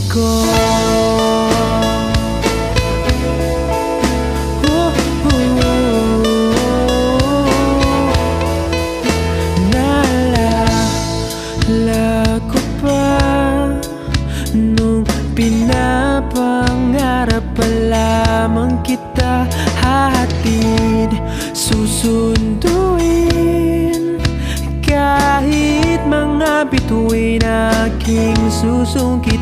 ko. Naalala ko pa nung pinapangarap pa lamang kita hahatid, susunduin kahit mga bituin aking susungkit.